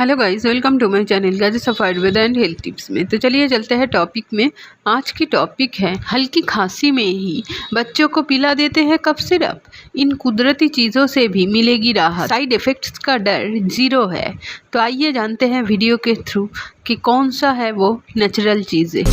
Hello guys, welcome to my channel gadgets of Ayurveda and health tips में। तो चलिए चलते हैं टॉपिक में। आज की टॉपिक है हल्की खांसी में ही बच्चों को पिला देते हैं कफ सिरप। इन कुदरती चीज़ों से भी मिलेगी राहत, साइड इफ़ेक्ट्स का डर जीरो है। तो आइए जानते हैं वीडियो के थ्रू कि कौन सा है वो नेचुरल चीज़ें।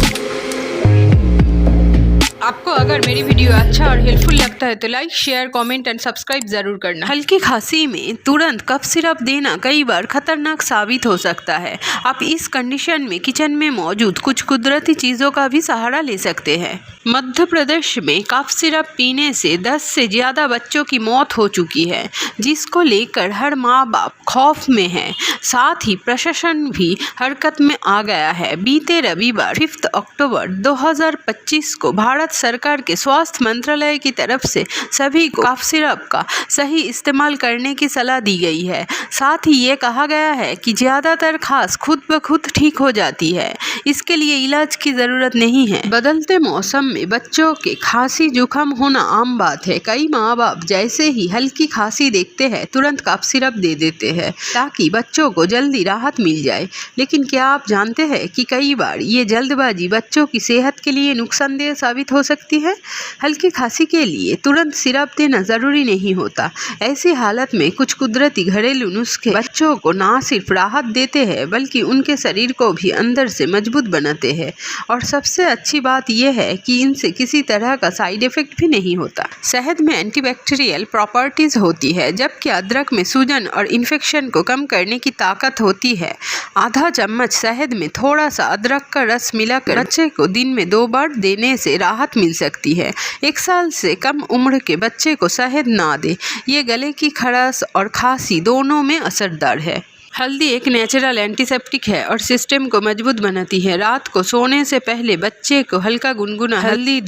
आपको अगर मेरी वीडियो अच्छा और हेल्पफुल लगता है तो like, share, comment and subscribe ज़रूर करना। हल्की खांसी में तुरंत कफ सिरप देना कई बार खतरनाक साबित हो सकता है। आप इस कंडीशन में किचन में मौजूद कुछ कुदरती चीज़ों का भी सहारा ले सकते हैं। मध्य प्रदेश में कफ सिरप पीने से 10 से ज़्यादा बच्चों की मौत हो चुकी है, जिसको लेकर हर माँ बाप खौफ में है। साथ ही प्रशासन भी हरकत में आ गया है। बीते रविवार 5 अक्टूबर 2025 को भारत सरकार के स्वास्थ्य मंत्रालय की तरफ से सभी को कफ सिरप का सही इस्तेमाल करने की सलाह दी गई है। साथ ही ये कहा गया है कि ज़्यादातर खांस खुद ब खुद ठीक हो जाती है, इसके लिए इलाज की ज़रूरत नहीं है। बदलते मौसम में बच्चों के खांसी जुकाम होना आम बात है। कई माँ बाप जैसे ही हल्की खांसी देखते हैं तुरंत कफ सिरप दे देते हैं ताकि बच्चों को जल्दी राहत मिल जाए। लेकिन क्या आप जानते हैं कि कई बार ये जल्दबाजी बच्चों की सेहत के लिए नुकसानदेह साबित हो सकती है। हल्की खांसी के लिए तुरंत सिरप देना ज़रूरी नहीं होता। ऐसी हालत में कुछ कुदरती घरेलू नुस्खे बच्चों को न सिर्फ राहत देते हैं बल्कि उनके शरीर को भी अंदर से मजबूत बनाते हैं। और सबसे अच्छी बात यह है कि इनसे किसी तरह का साइड इफेक्ट भी नहीं होता। शहद में एंटीबैक्टीरियल प्रॉपर्टीज़ होती है, जबकि अदरक में सूजन और इन्फेक्शन को कम करने की ताकत होती है। आधा चम्मच शहद में थोड़ा सा अदरक का रस मिलाकर बच्चे को दिन में 2 बार देने से राहत मिल सकती है। 1 साल से कम उम्र के बच्चे को शहद ना दें, ये गले की खराश और खांसी दोनों में असरदार है। हल्दी एक नेचुरल एंटीसेप्टिक है और सिस्टम को मजबूत बनाती है। रात को सोने से पहले बच्चे को हल्का गुनगुना हल्दी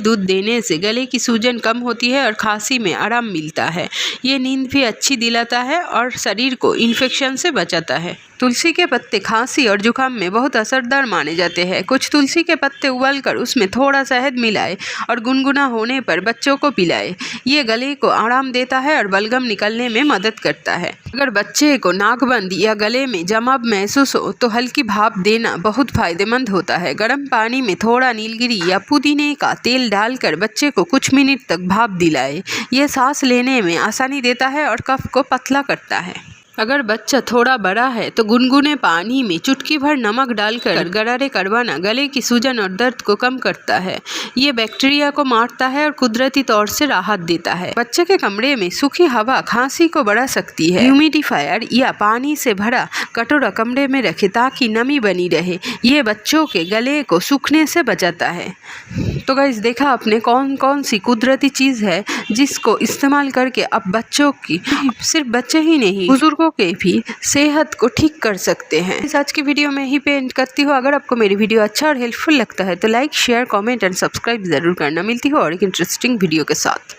दूध देने से गले की सूजन कम होती है और खांसी में आराम मिलता है। ये नींद भी अच्छी दिलाता है और शरीर को इन्फेक्शन से बचाता है। तुलसी के पत्ते खांसी और जुकाम में बहुत असरदार माने जाते हैं। कुछ तुलसी के पत्ते उबालकर उसमें थोड़ा शहद मिलाएं और गुनगुना होने पर बच्चों को पिलाएं। ये गले को आराम देता है और बलगम निकलने में मदद करता है। अगर बच्चे को नाकबंद या गले में जमाव महसूस हो तो हल्की भाप देना बहुत फायदेमंद होता है। गर्म पानी में थोड़ा नीलगिरी या पुदीने का तेल डालकर बच्चे को कुछ मिनट तक भाप दिलाएं। ये सांस लेने में आसानी देता है और कफ को पतला करता है। अगर बच्चा थोड़ा बड़ा है तो गुनगुने पानी में चुटकी भर नमक डालकर गरारे करवाना गले की सूजन और दर्द को कम करता है। ये बैक्टीरिया को मारता है और कुदरती तौर से राहत देता है। बच्चे के कमरे में सूखी हवा खांसी को बढ़ा सकती है। ह्यूमिडिफायर या पानी से भरा कटोरा कमरे में रखें ताकि नमी बनी रहे। ये बच्चों के गले को सूखने से बचाता है। तो गाइस, देखा आपने कौन कौन सी कुदरती चीज़ है जिसको इस्तेमाल करके अब बच्चों की, सिर्फ बच्चे ही नहीं बुजुर्गों के भी सेहत को ठीक कर सकते हैं। इस आज की वीडियो में ही पे एंड करती हूँ। अगर आपको मेरी वीडियो अच्छा और हेल्पफुल लगता है तो like, share, comment and subscribe जरूर करना। मिलती हो और एक इंटरेस्टिंग वीडियो के साथ।